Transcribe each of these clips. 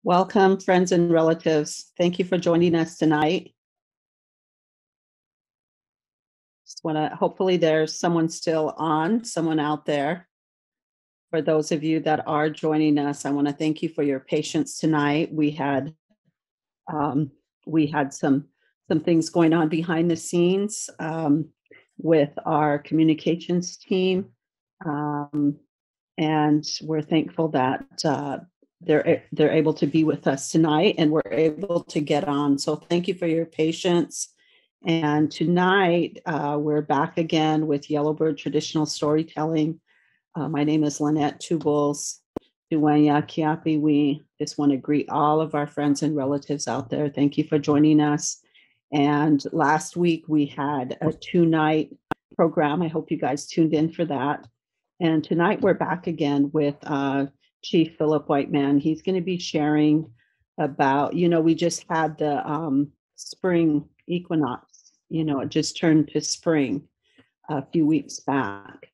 Welcome, friends and relatives. Thank you for joining us tonight. Hopefully there's someone still on, someone out there. For those of you that are joining us, I want to thank you for your patience tonight. We had some things going on behind the scenes with our communications team, and we're thankful that they're able to be with us tonight, and we're able to get on. So thank you for your patience. And tonight we're back again with Yellowbird Traditional Storytelling. My name is Lynette Tubles. Duenya Kiapi. We just want to greet all of our friends and relatives out there. Thank you for joining us. And last week we had a 2-night program. I hope you guys tuned in for that. And tonight we're back again with Chief Phillip Whiteman. He's going to be sharing about, we just had the spring equinox, it just turned to spring a few weeks back.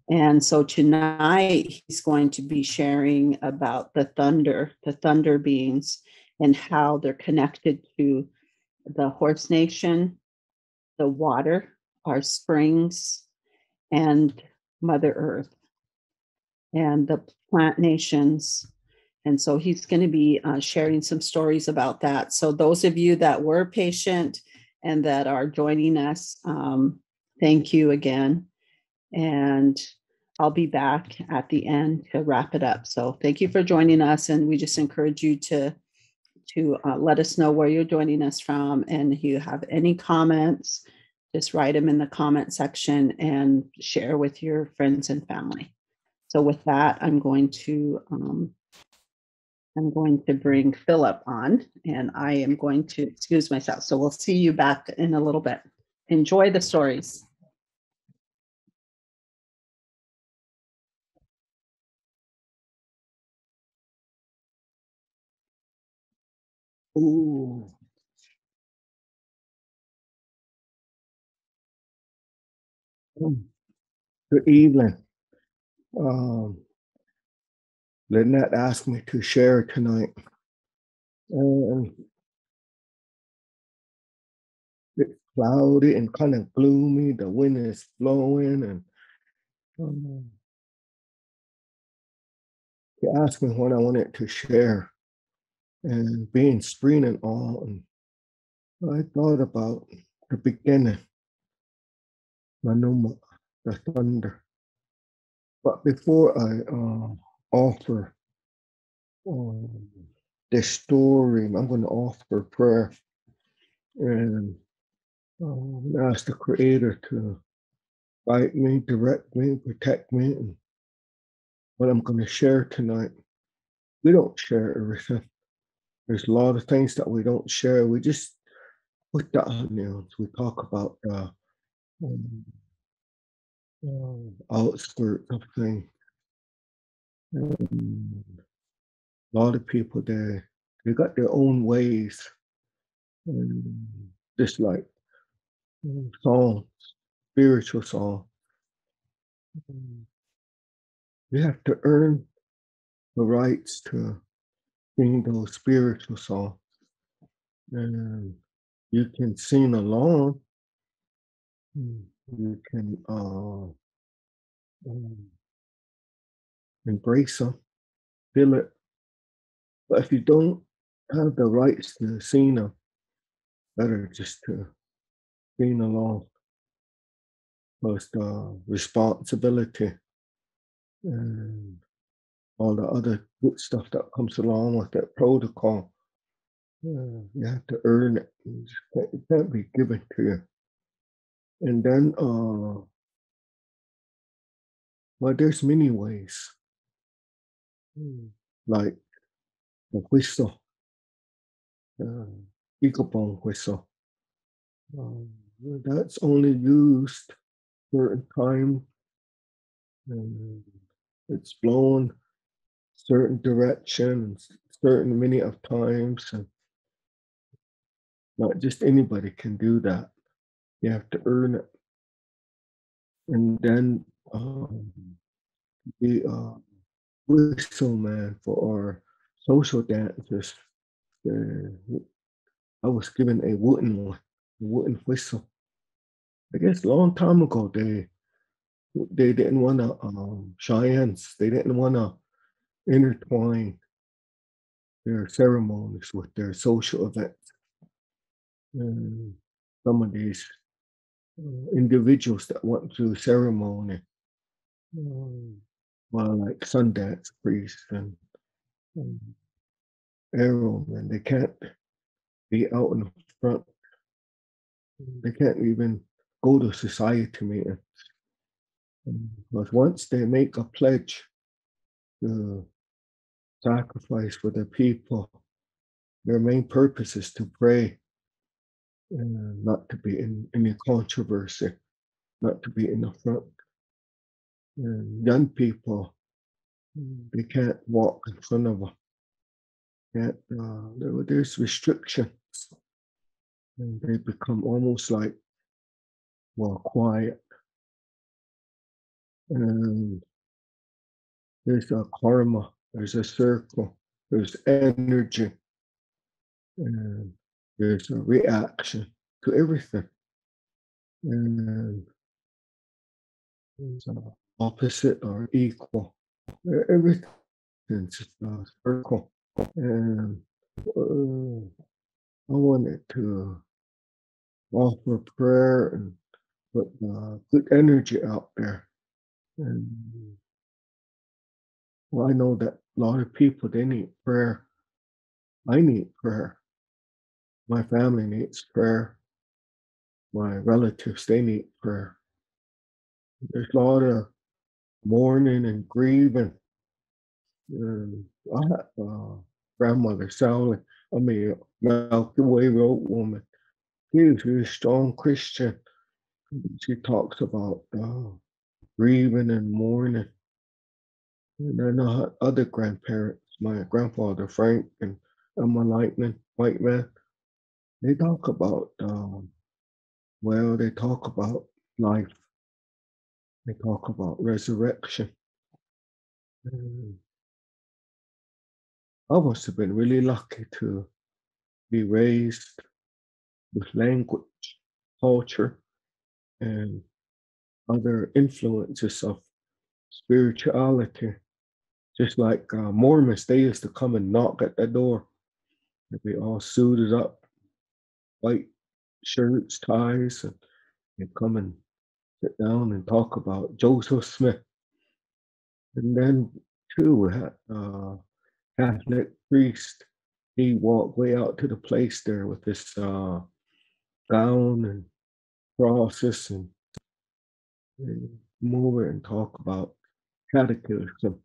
And so tonight he's going to be sharing about the thunder beings and how they're connected to the Horse Nation, the water, our springs, and Mother Earth, and the plant nations. And so he's going to be sharing some stories about that. So those of you that were patient and that are joining us, thank you again. And I'll be back at the end to wrap it up. So thank you for joining us. And we just encourage you to let us know where you're joining us from. And if you have any comments, just write them in the comment section and share with your friends and family. So with that, I'm going to bring Phillip on, and I am going to excuse myself. So we'll see you back in a little bit. Enjoy the stories. Ooh. Good evening. Lynette asked me to share tonight. And it's cloudy and kind of gloomy. The wind is blowing, and she asked me when I wanted to share. And being spring and all, and I thought about the beginning, Manuma, the thunder. But before I offer this story, I'm going to offer prayer and ask the Creator to guide me, direct me, protect me. And what I'm going to share tonight, we don't share everything. There's a lot of things that we don't share. We just put that on there. We talk about outskirts of things. And a lot of people there, they got their own ways. And just like songs, spiritual songs. You have to earn the rights to sing those spiritual songs. And you can sing along. You can embrace them, feel it. But if you don't have the rights to sing them, better just to sing along. Plus the responsibility and all the other good stuff that comes along with that protocol. You have to earn it. It can't be given to you. And then, well, there's many ways. Like the whistle, Igabong whistle. That's only used certain time. And it's blown certain directions, certain many of times. And not just anybody can do that. You have to earn it. And then the whistle man for our social dances. I was given a wooden one, a wooden whistle. I guess a long time ago they didn't want to Cheyennes. They didn't want to intertwine their ceremonies with their social events. And some of these individuals that went through ceremony, well, like Sundance priests and arrowmen, they can't be out in the front. They can't even go to society meetings. But once they make a pledge to sacrifice for the people, their main purpose is to pray and not to be in any controversy, not to be in the front. And young people, they can't walk in front of them. There's restrictions, and they become almost like quiet. And there's a karma, there's a circle, there's energy, and there's a reaction to everything. And it's opposite or equal. Everything's just a circle. And I wanted to offer prayer and put good energy out there. And well, I know that a lot of people, they need prayer. I need prayer. My family needs prayer. My relatives, they need prayer. There's a lot of mourning and grieving. And I had grandmother Sally, Milky Way Road woman. She was a strong Christian. She talks about grieving and mourning. And then I had other grandparents, my grandfather Frank and my Whiteman. They talk about they talk about life. They talk about resurrection. And I must have been really lucky to be raised with language, culture, and other influences of spirituality. Just like Mormons, they used to come and knock at the door. They'd be all suited up, white shirts, ties, and come and sit down and talk about Joseph Smith. And then, too, we had Catholic priest. He walked way out to the place there with this gown and crosses and come over and talk about catechism,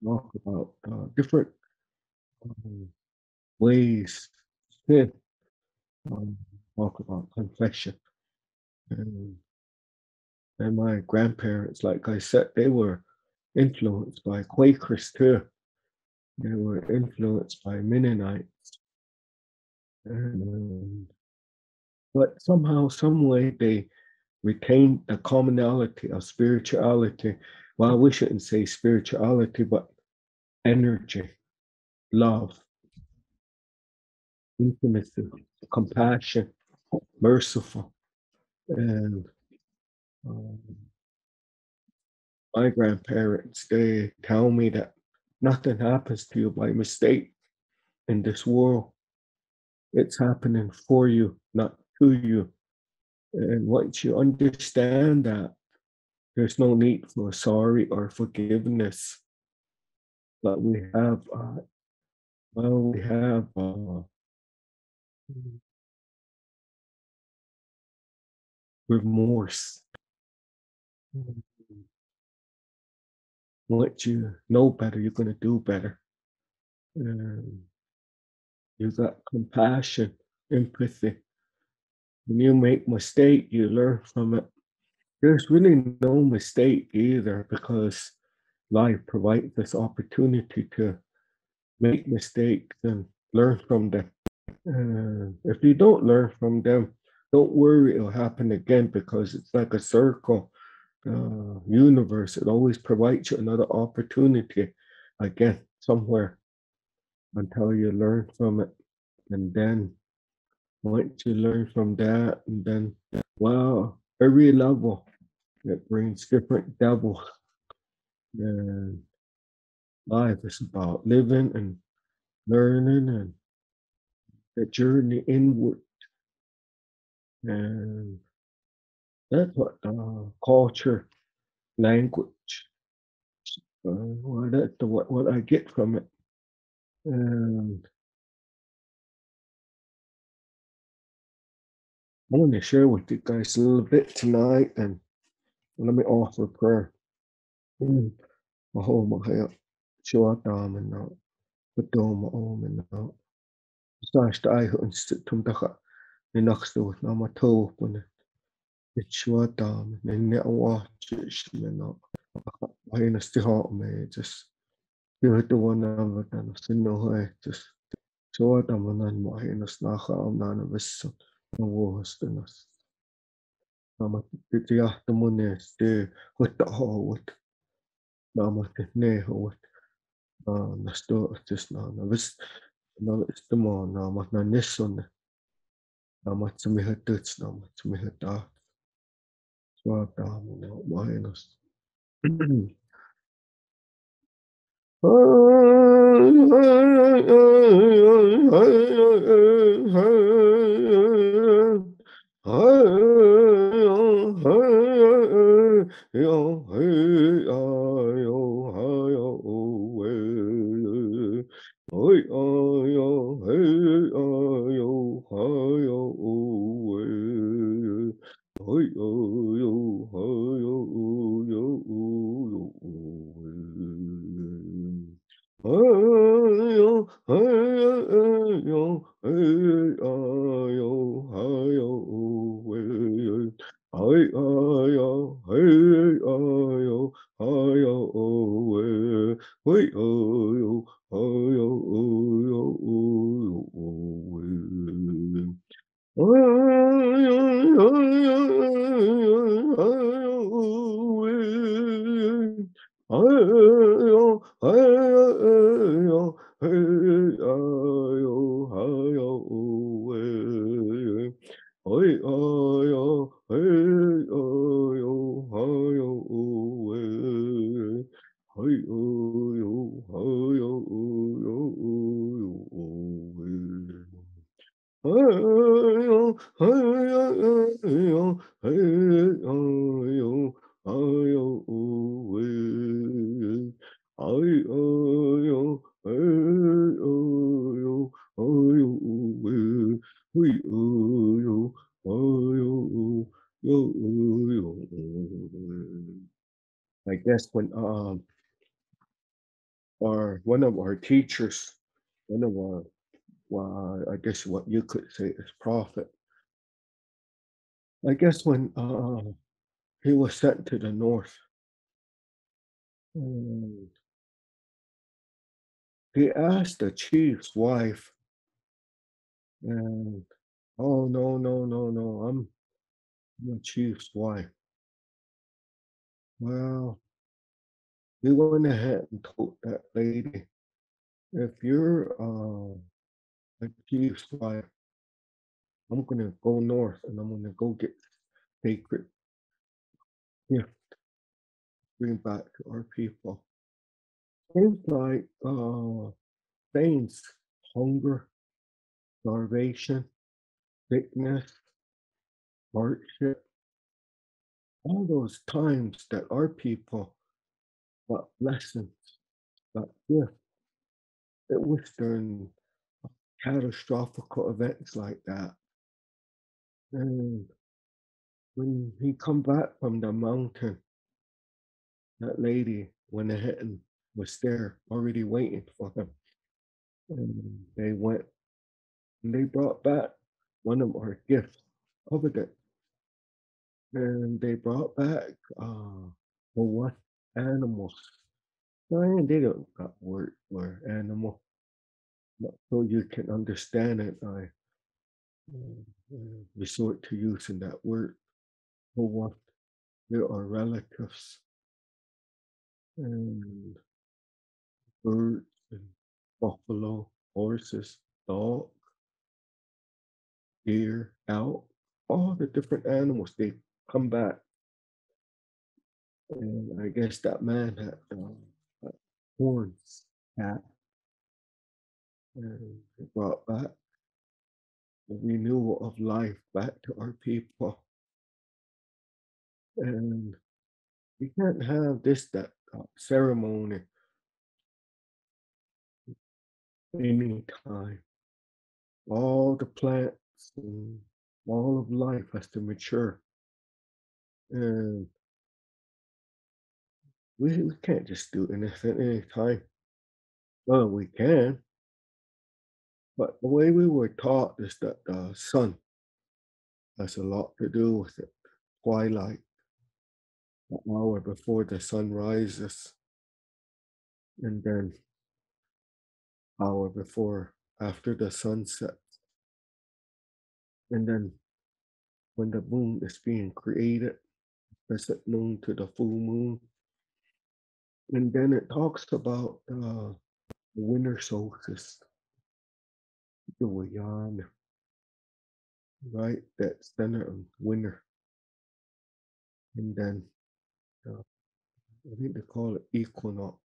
talk about different ways, sin, talk about confession. And, and my grandparents, like I said, they were influenced by Quakers too. They were influenced by Mennonites. And, but somehow, some way, they retained the commonality of spirituality. Well, we shouldn't say spirituality, but energy, love, intimacy, compassion, merciful. And my grandparents, they tell me that nothing happens to you by mistake in this world. It's happening for you, not to you. And once you understand that, there's no need for sorry or forgiveness. But we have, remorse. Once you know better, you're going to do better. And you got compassion, empathy. When you make mistake, you learn from it. There's really no mistake either, because life provides this opportunity to make mistakes and learn from them. If you don't learn from them, don't worry, it'll happen again, because it's like a circle. Universe, it always provides you another opportunity again somewhere. until you learn from it. And then once you learn from that, and then, well, every level, it brings different devils. And life is about living and learning and the journey inward. And that's what culture, language, well, that's what I get from it. And I want to share with you guys a little bit tonight, and let me offer prayer. Mahomahaya, Shuataman, Patoma Omen, Stash the eye and sit to the next to it, Namato, when it's Shuatam, and now watch it, I in a still me, just give it the one of it, and I no way, just Shuatam and my in a snaha, none of us, no worse than us. Namat the afternoon is there with the hole with Namat Neho with Nasto just now. It's the more Namat Nanisson, Namat Samihatits, Namat Samihata, Swatam, minus. I guess when our one of our teachers, one of our, well, I guess what you could say is prophet. I guess when he was sent to the north, and he asked the chief's wife, and oh no, I'm the chief's wife. Well, he went ahead and told that lady, if you're a chief's wife, I'm gonna go north and I'm gonna go get sacred gift, bring back to our people. Things like things, hunger, starvation, sickness, hardship, all those times that our people got lessons, got gift. It was during catastrophic events like that. And when he come back from the mountain, that lady went ahead and was there already waiting for him. And they went and they brought back one of our gifts, covered it. And they brought back what animals. And they don't got word for animal. But so you can understand it, I resort to using that word for what there are relatives and birds and buffalo horses, dog, deer, elk, all the different animals, they come back. And I guess that man had horns hat and it brought back the renewal of life back to our people. And you can't have this that ceremony anytime. All the plants and all of life has to mature. And we can't just do anything anytime. Well, we can, but the way we were taught is that the sun has a lot to do with it. Twilight, the hour before the sun rises, and then hour before after the sun sets, and then when the moon is being created, crescent moon to the full moon, and then it talks about the winter solstice, the Wayan, right? That center of winter, and then uh, I think they call it equinox,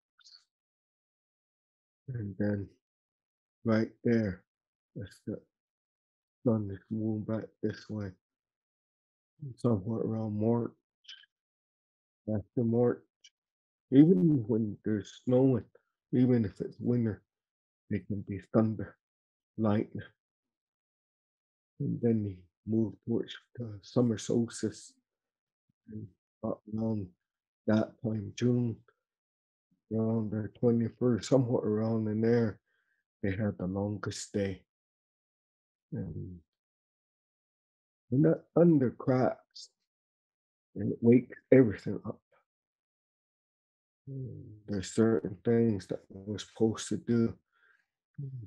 and then right there, that's the sun is moving back this way, somewhat around March, after March. Even when there's snowing, even if it's winter, it can be thunder, lightning, and then he moved towards the summer solstice, and around that time, June, around the 21st, somewhat around in there, they had the longest day. And when that thunder cracks, and it wakes everything up. There's certain things that we're supposed to do.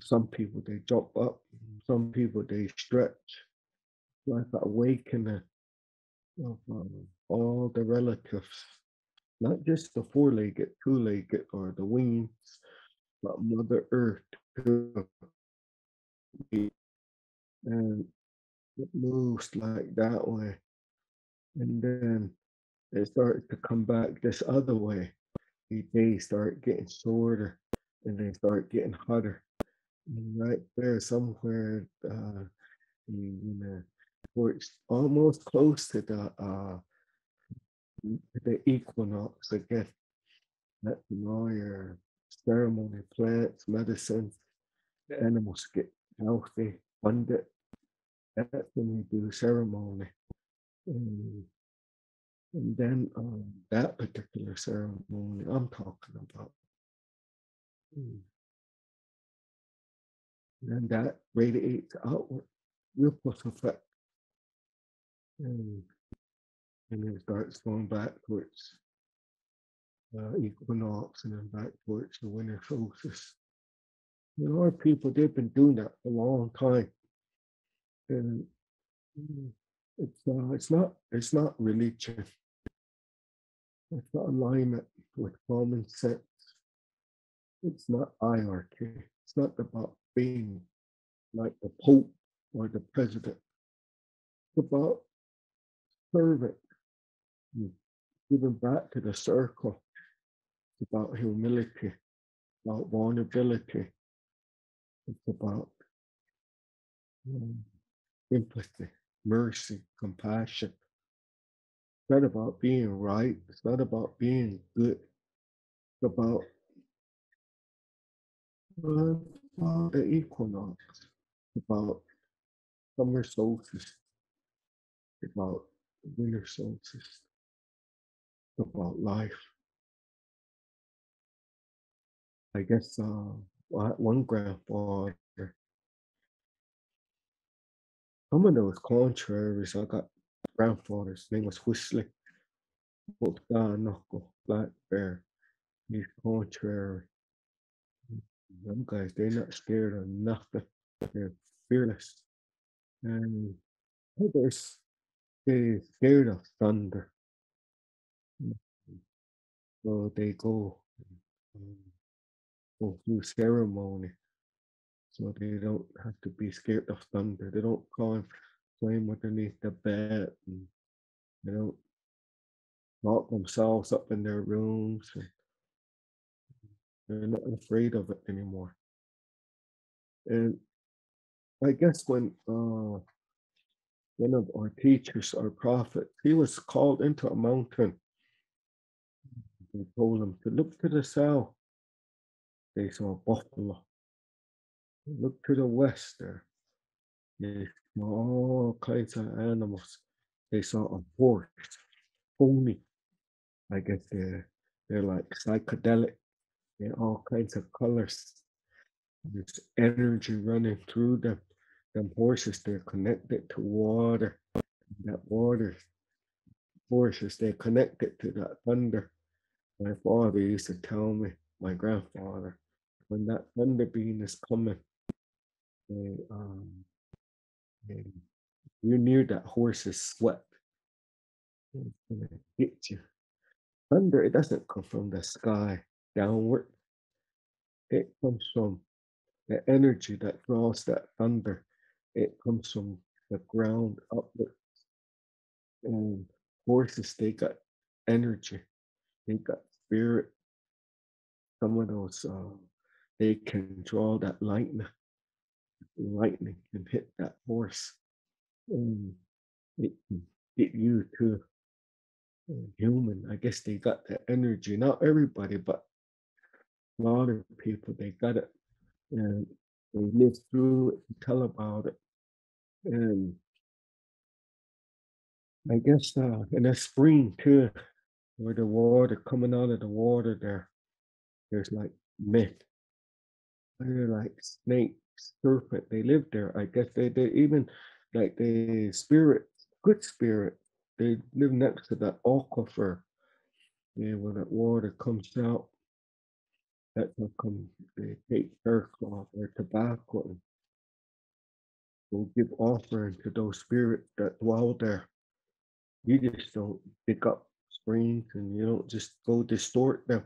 Some people they jump up, some people they stretch, like the awakening of all the relatives, not just the four-legged, two-legged, or the wings, but Mother Earth too. And it moves like that way. And then it starts to come back this other way. The days start getting shorter and they start getting hotter. And right there, somewhere, you know, where it's almost close to the equinox again. That's when all your ceremony, plants, medicines, the animals get healthy, abundant. That's when we do ceremony. And, and then that particular ceremony I'm talking about, and that radiates outward, ripple effect, and, and it starts going back towards equinox and then back towards the winter solstice. You know, our people, they've been doing that for a long time. And it's not religion. It's not alignment with common sense. It's not hierarchy. It's not about being like the Pope or the president. It's about serving, giving back to the circle. It's about humility, about vulnerability. It's about um, empathy, mercy, compassion. It's not about being right. It's not about being good. It's about the equinox. It's about summer solstice. It's about winter solstice. It's about life. I guess one grandfather, some of those contraries, I got grandfather's name was Whistler, Knuckle, Black Bear. He's contrary. Them guys, they're not scared of nothing. They're fearless. And others, they're scared of thunder. So they um, go through ceremony so they don't have to be scared of thunder. They don't climb underneath the bed, and they don't lock themselves up in their rooms. And they're not afraid of it anymore. And I guess when one of our teachers, our prophet, he was called into a mountain. They told him to look to the south. They saw buffalo. Look to the west there. They saw all kinds of animals. They saw a horse, pony. I guess they're like psychedelic. They're all kinds of colors. There's energy running through them. Them horses, they're connected to water. That water horses, they're connected to that thunder. My father used to tell me, my grandfather, when that thunder beam is coming, they, they, you're near that horse's sweat. It's gonna hit you. Thunder, it doesn't come from the sky downward. It comes from the energy that draws that thunder. It comes from the ground upward. And horses, they got energy. They got spirit. Some of those, they can draw that lightning. Lightning can hit that horse. And it can hit you too. Human, I guess they got the energy. Not everybody, but a lot of people, they got it. And they live through it and tell about it. And I guess in the spring too, where the water coming out of the water there, there's like myth. They're like snakes, serpent. They live there. I guess they even like the spirit, good spirit. They live next to that aquifer. Yeah, when that water comes out, that's how come they take earth off or tobacco and will give offering to those spirits that dwell there. You just don't pick up springs and you don't just go distort them.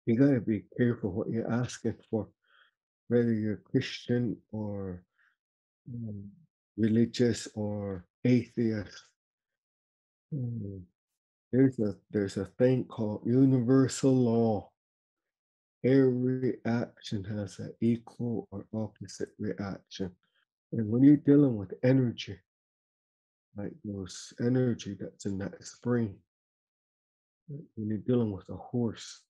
You gotta be careful what you're asking for, whether you're Christian or um, religious or atheist. Mm, there's a thing called universal law. Every action has an equal or opposite reaction. And when you're dealing with energy, like those energy that's in that spring, when you're dealing with a horse,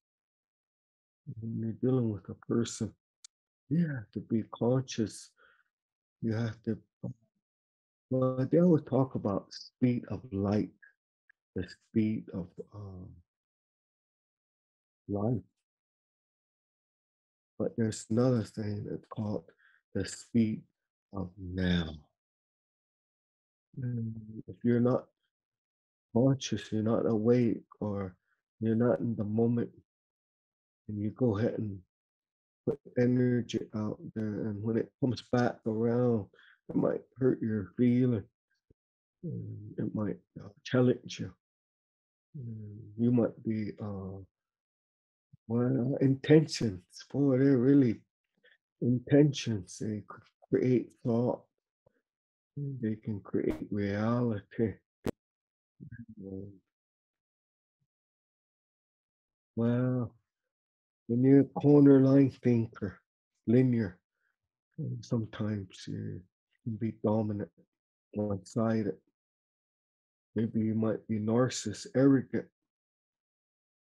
when you're dealing with a person, you have to be conscious. You have to, well, they always talk about speed of light, the speed of life. But there's another thing that's called the speed of now. And if you're not conscious, you're not awake, or you're not in the moment, and you go ahead and put energy out there, and when it comes back around, it might hurt your feeling. It might challenge you. You might be, well, intentions. Boy, they're really intentions. They could create thought. They can create reality. Um, Well, when you're a corner line thinker, linear, sometimes you can be dominant, one-sided. Maybe you might be narcissist, arrogant.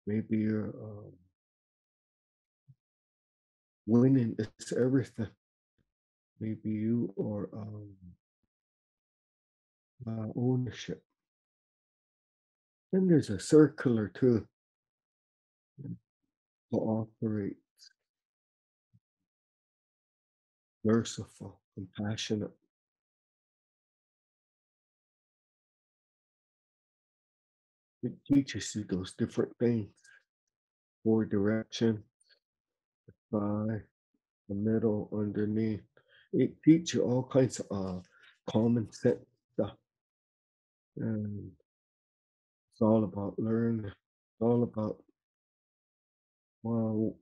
Maybe you're winning is everything. Maybe you are ownership. Then there's a circular too, cooperate, merciful, compassionate. It teaches you those different things. Four direction, by the middle, underneath. It teaches you all kinds of common sense stuff. And it's all about learning. It's all about, well,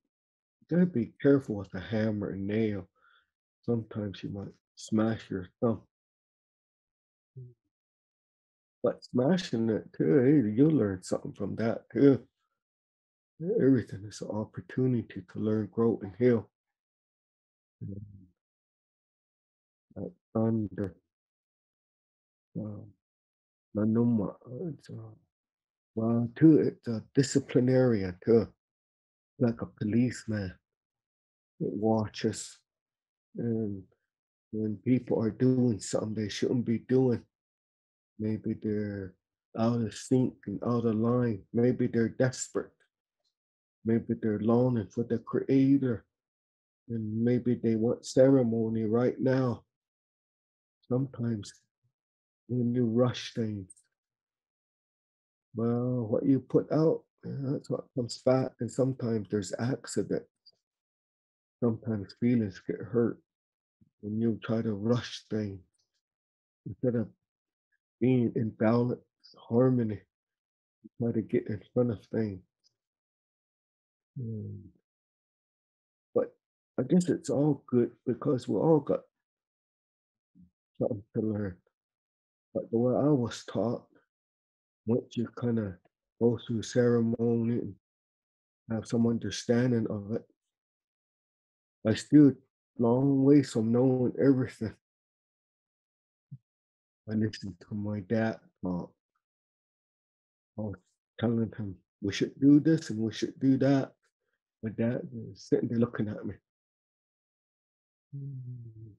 gotta be careful with a hammer and nail. Sometimes you might smash your thumb. But smashing it too, hey, you'll learn something from that too. Everything is an opportunity to learn, grow, and heal. Mm, like thunder, uh, manuma, it's, well, too, it's a disciplinarian too, like a policeman. It watches, and when people are doing something they shouldn't be doing, maybe they're out of sync and out of line. Maybe they're desperate. Maybe they're longing for the creator. And maybe they want ceremony right now. Sometimes when you rush things, well, what you put out, that's what comes back. And sometimes there's accident. Sometimes feelings get hurt when you try to rush things instead of being in balance, harmony, try to get in front of things. Mm, But I guess it's all good because we all got something to learn. But the way I was taught, once you kind of go through ceremony and have some understanding of it, I still long ways from knowing everything. I listened to my dad talk. I was telling him we should do this and we should do that. My dad was sitting there looking at me. Mm.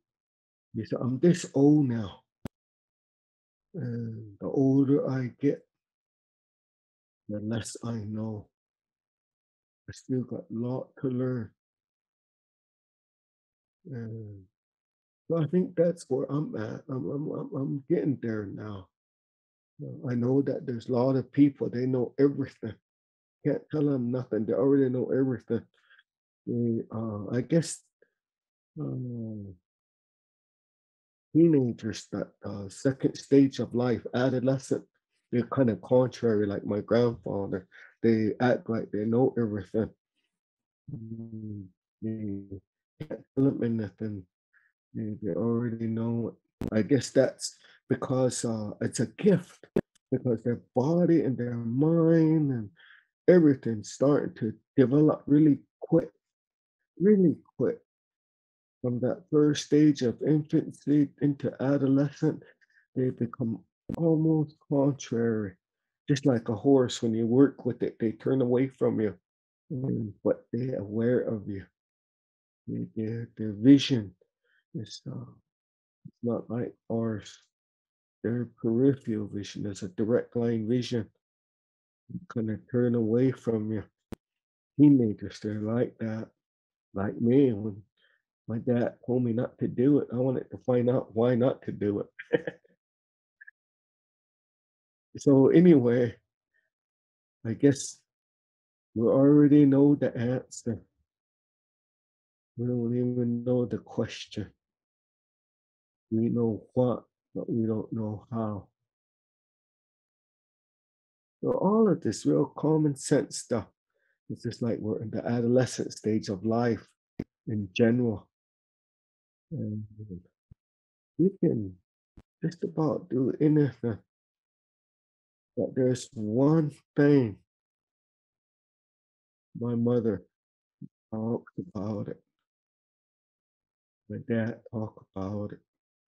He said, I'm this old now. And the older I get, the less I know. I still got a lot to learn. And so I think that's where I'm at. I'm getting there now. I know that there's a lot of people, they know everything. Can't tell them nothing. They already know everything. I guess uh, teenagers, that second stage of life, adolescent, they're kind of contrary, like my grandfather. They act like they know everything. Mm, They can't tell them anything. They already know it. I guess that's because it's a gift, because their body and their mind and everything's starting to develop really quick. From that first stage of infancy into adolescent, they become almost contrary. Just like a horse, when you work with it, they turn away from you, but they're aware of you. Their vision is not like ours. Their peripheral vision is a direct line vision, kind of turn away from you. Teenagers, they're like that. Like me, when my dad told me not to do it, I wanted to find out why not to do it. So anyway, I guess we already know the answer. We don't even know the question. We know what, but we don't know how. So all of this real common sense stuff, it's just like we're in the adolescent stage of life in general. And we can just about do anything. But there's one thing my mother talked about it. My dad talked about it.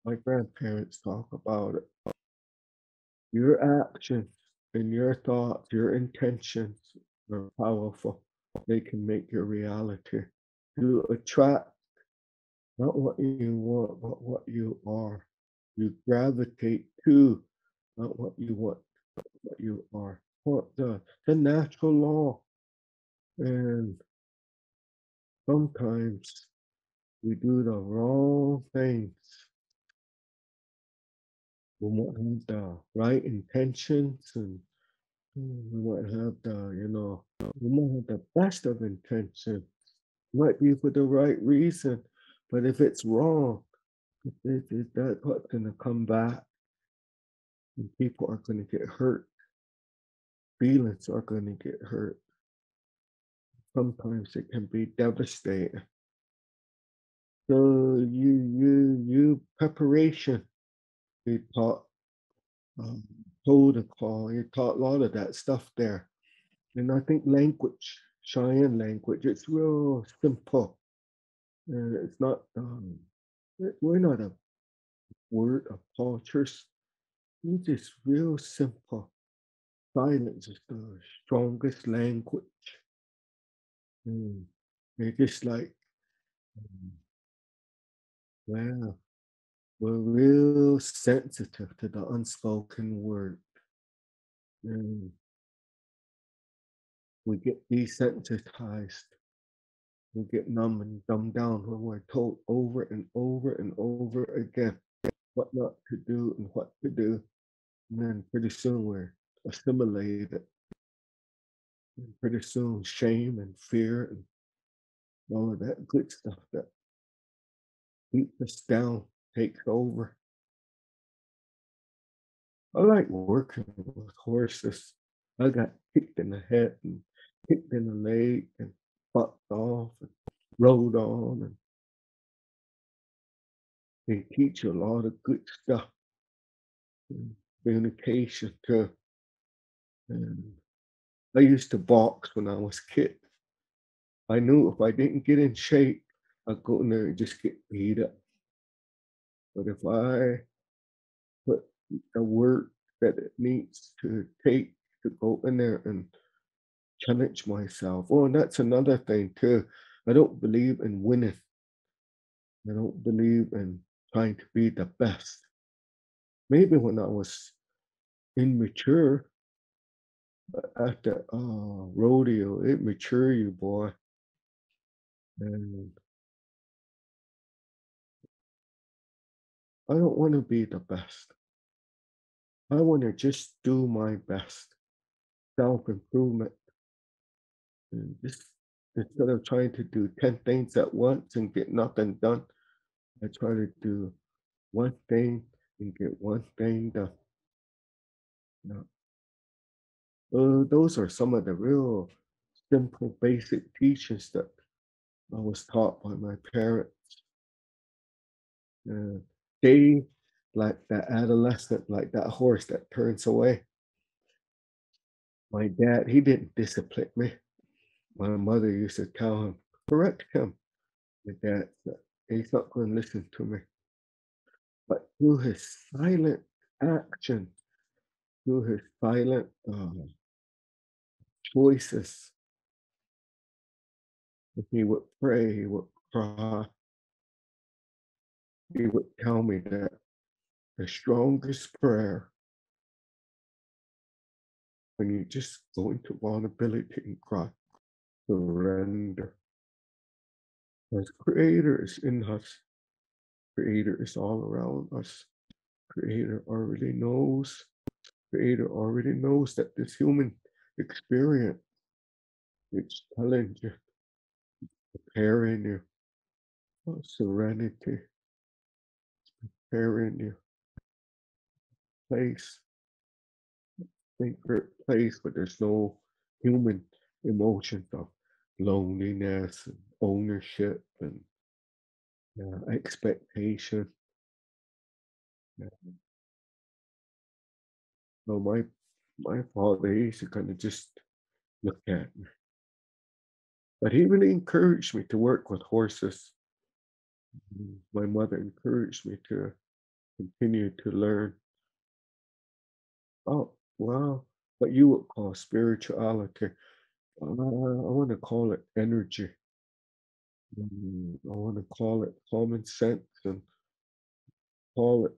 My grandparents talk about it. Your actions and your thoughts, your intentions are powerful. They can make your reality. You attract not what you want, but what you are. You gravitate to not what you want, but what you are. What the natural law. And sometimes we do the wrong things. We might have the right intentions and we might have we might have the best of intentions. Might be for the right reason, but if it's wrong, that's what's gonna come back, and people are gonna get hurt. Feelings are gonna get hurt. sometimes it can be devastating. So you preparation, you taught um, protocol, you taught a lot of that stuff there. And I think language, Cheyenne language, it's real simple. And it's not we're not a word of cultures. It's just real simple. Silence is the strongest language. Mm. It's just like, mm, wow, we're real sensitive to the unspoken word. And we get desensitized. We get numb and dumbed down when we're told over and over and over again what not to do and what to do. And then pretty soon we're assimilated. And pretty soon shame and fear and all of that good stuff that keeps us down takes over. I like working with horses. I got kicked in the head and kicked in the leg and bucked off and rode on, and they teach you a lot of good stuff and communication too. And I used to box when I was a kid. I knew if I didn't get in shape, I'd go in there and just get beat up. But if I put the work that it needs to take to go in there and challenge myself. Oh, and that's another thing too. I don't believe in winning. I don't believe in trying to be the best. Maybe when I was immature at the rodeo, it mature you, boy. And I don't want to be the best. I want to just do my best. Self improvement. And just instead of trying to do 10 things at once and get nothing done, I try to do one thing and get one thing done. You those are some of the real simple, basic teachings that I was taught by my parents. Uh, they, like that adolescent, like that horse that turns away. My dad, he didn't discipline me. My mother used to tell him, correct him. My dad said, he's not going to listen to me. But through his silent action, through his silent choices, if he would pray, he would cry, he would tell me that the strongest prayer when you just go into vulnerability and cry, surrender. Because Creator is in us, Creator is all around us. Creator already knows that this human experience is telling you, preparing you for serenity, preparing you place, sacred place where there's no human emotions of loneliness and ownership and expectation. Yeah. So my father, he used to kind of just look at me, but he really encouraged me to work with horses. My mother encouraged me to continue to learn. Oh, wow, what you would call spirituality. I want to call it energy. I want to call it common sense and call it,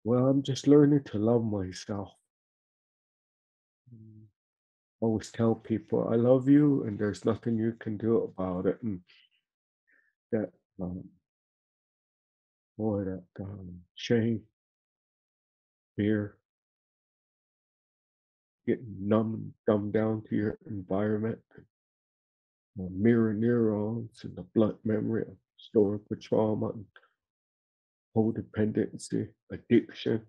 well, I'm just learning to love myself. Mm, always tell people I love you and there's nothing you can do about it. And that, um, boy, that shame, fear, getting numb, dumbed down to your environment, mirror neurons and the blood memory of historical trauma and codependency, addiction,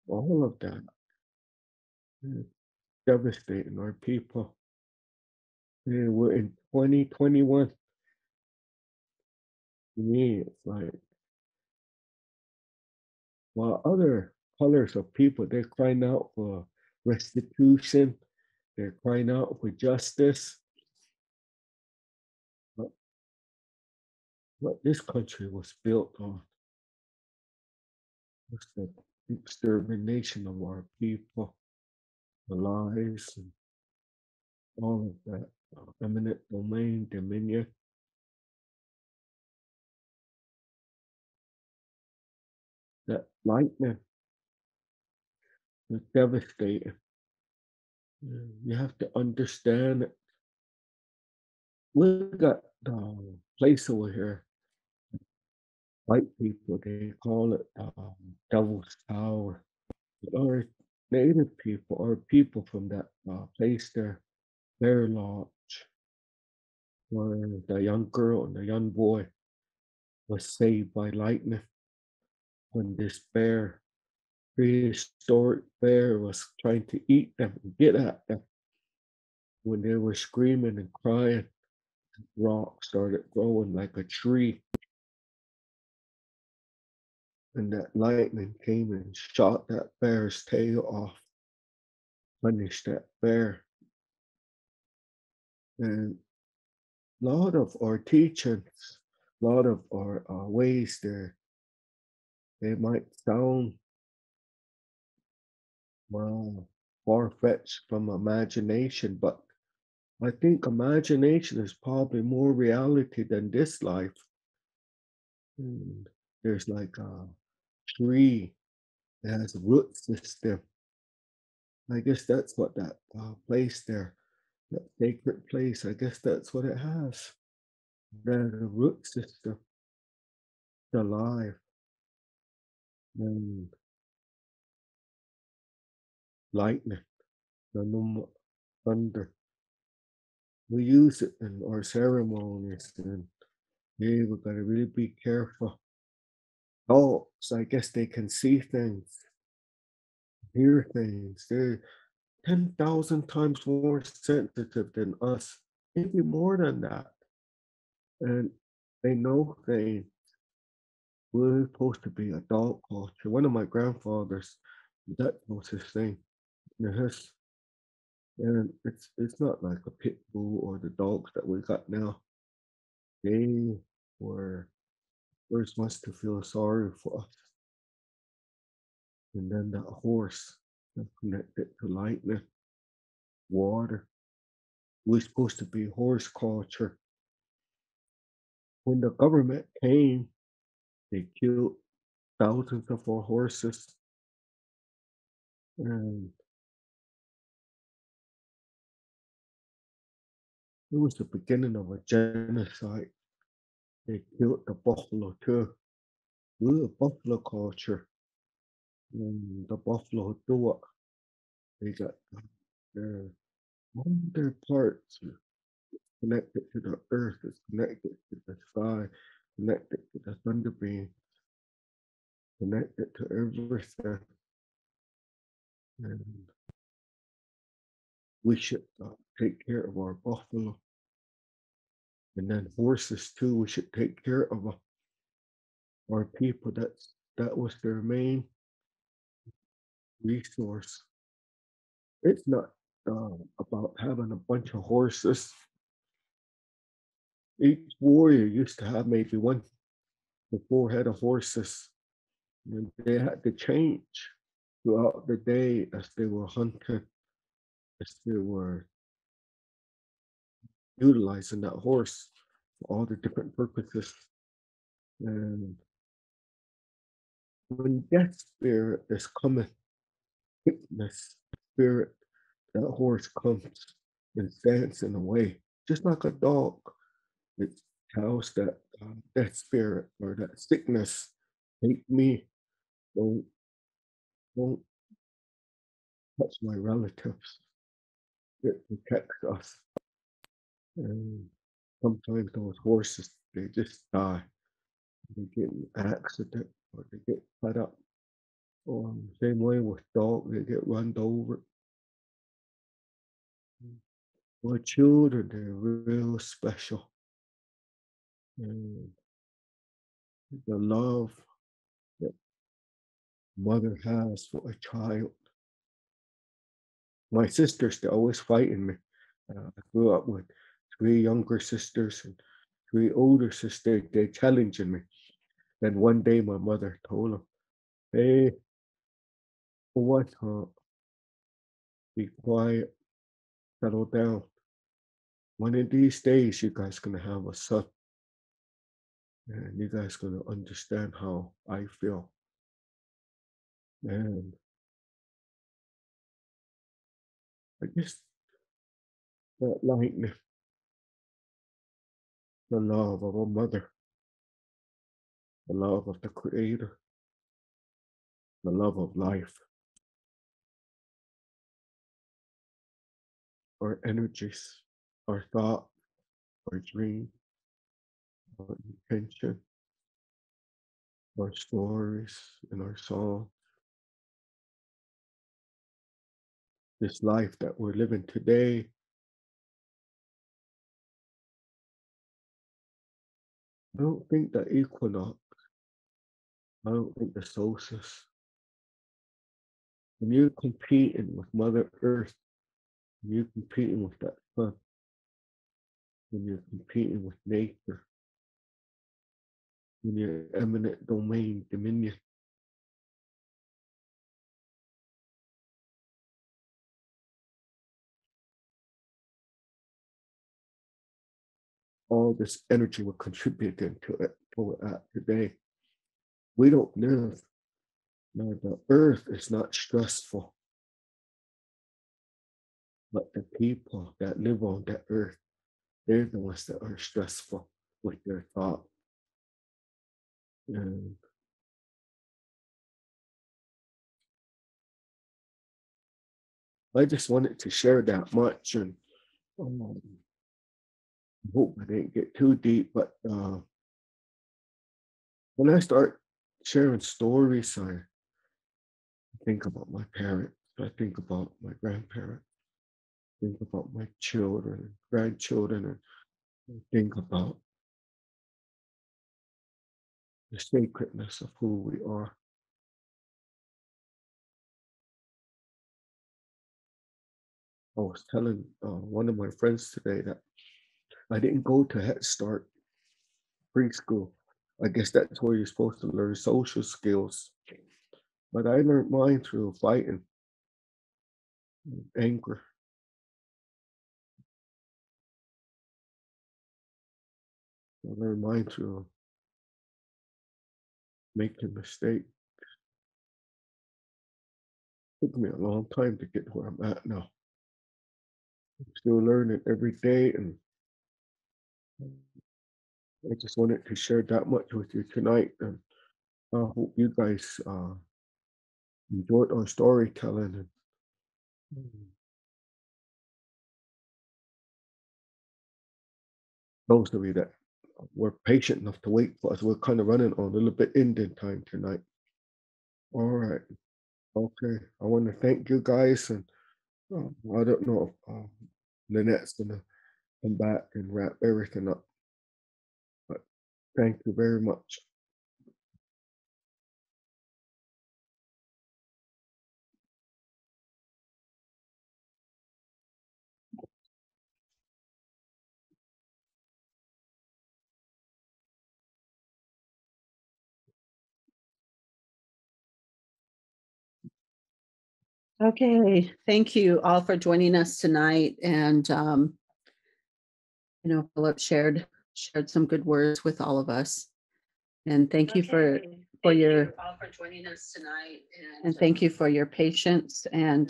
all of that. devastating our people. And we're in 2021. To me, it's like while other colors of people, they're crying out for restitution, they're crying out for justice. But what this country was built on was the extermination of our people, the lies, and all of that eminent domain, dominion. That lightning is devastating. You have to understand it. We got the place over here, white people, they call it Devil's Tower. Our native people, or people from that place there, Bear Lodge, where the young girl and the young boy was saved by lightning when this bear, prehistoric bear, was trying to eat them and get at them. When they were screaming and crying, rocks started growing like a tree, and that lightning came and shot that bear's tail off, punished that bear. And a lot of our teachings, a lot of our ways there, they might sound well far-fetched from imagination, but I think imagination is probably more reality than this life. And there's like a tree that has a root system. I guess that's what that place there, that sacred place, I guess that's what it has. That a root system, it's alive, and lightning, thunder. We use it in our ceremonies, and yeah, we gotta really be careful. Dogs, I guess they can see things, hear things. They're 10,000 times more sensitive than us, maybe more than that. And they know things. We're supposed to be a dog culture. One of my grandfathers, that was his thing. And it's not like a pit bull or the dogs that we got now. They were first ones to feel sorry for us. And then that horse that connected to lightning, water. We're supposed to be horse culture. When the government came, they killed thousands of our horses. And it was the beginning of a genocide. They killed the buffalo too. We're a buffalo culture. And the buffalo do it. They got their one of their parts connected to the earth, it's connected to the sky, connected to the thunder beam, connected to everything. And we should take care of our buffalo. And then horses too, we should take care of our people. That was their main resource. It's not about having a bunch of horses. Each warrior used to have maybe one to four head of horses, and they had to change throughout the day as they were hunting, as they were utilizing that horse for all the different purposes. And when death spirit is coming, sickness spirit, that horse comes and stands in the way, just like a dog. It tells that that spirit or that sickness, hate me, don't don't touch my relatives. It protects us. And sometimes those horses, they just die. They get in an accident or they get cut up. Or same way with dogs, they get run over. My children, they're real special. And the love that mother has for a child. My sisters, they're always fighting me. I grew up with three younger sisters and three older sisters. They're challenging me. Then one day, my mother told them, "Hey, what? Be quiet, settle down. One of these days, you guys gonna have a son, and you guys gonna understand how I feel." And I just that lightness, the love of a mother, the love of the Creator, the love of life, our energies, our thought, our dream, our intention, our stories, and our song. This life that we're living today, I don't think the equinox, I don't think the solstice. When you're competing with Mother Earth, when you're competing with that sun, when you're competing with nature, when you're eminent domain, dominion, all this energy we're contributing to it, to it today. We don't live. Now, the earth is not stressful, but the people that live on that earth, they're the ones that are stressful with their thought. And I just wanted to share that much, and um, hope I didn't get too deep. But when I start sharing stories, I think about my parents. I think about my grandparents. Think about my children and grandchildren, and think about the sacredness of who we are. I was telling one of my friends today that I didn't go to Head Start preschool. I guess that's where you're supposed to learn social skills. But I learned mine through fighting, anger. I learned mine through making mistakes. It took me a long time to get where I'm at now. I'm still learning every day, and I just wanted to share that much with you tonight. And I hope you guys enjoyed our storytelling. And those of you that were patient enough to wait for us, we're kind of running on a little bit Indian time tonight. All right. Okay. I want to thank you guys. And I don't know if Lynette's going to come back and wrap everything up, but thank you very much. Okay, thank you all for joining us tonight. And Philip shared some good words with all of us. And thank you for your all for joining us tonight. And thank you for your patience. And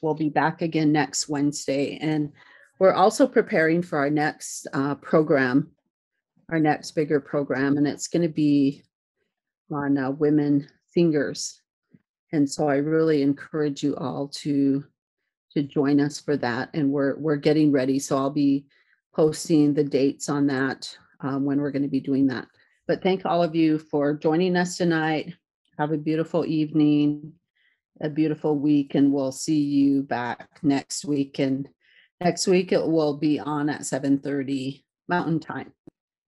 we'll be back again next Wednesday. And we're also preparing for our next program, our next bigger program, and it's going to be on women singers. And so I really encourage you all to join us for that. And we're getting ready. So I'll be posting the dates on that when we're going to be doing that. But thank all of you for joining us tonight. Have a beautiful evening. a beautiful week, and we'll see you back next week. And next week it will be on at 7:30 Mountain Time.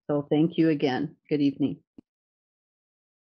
So thank you again. Good evening.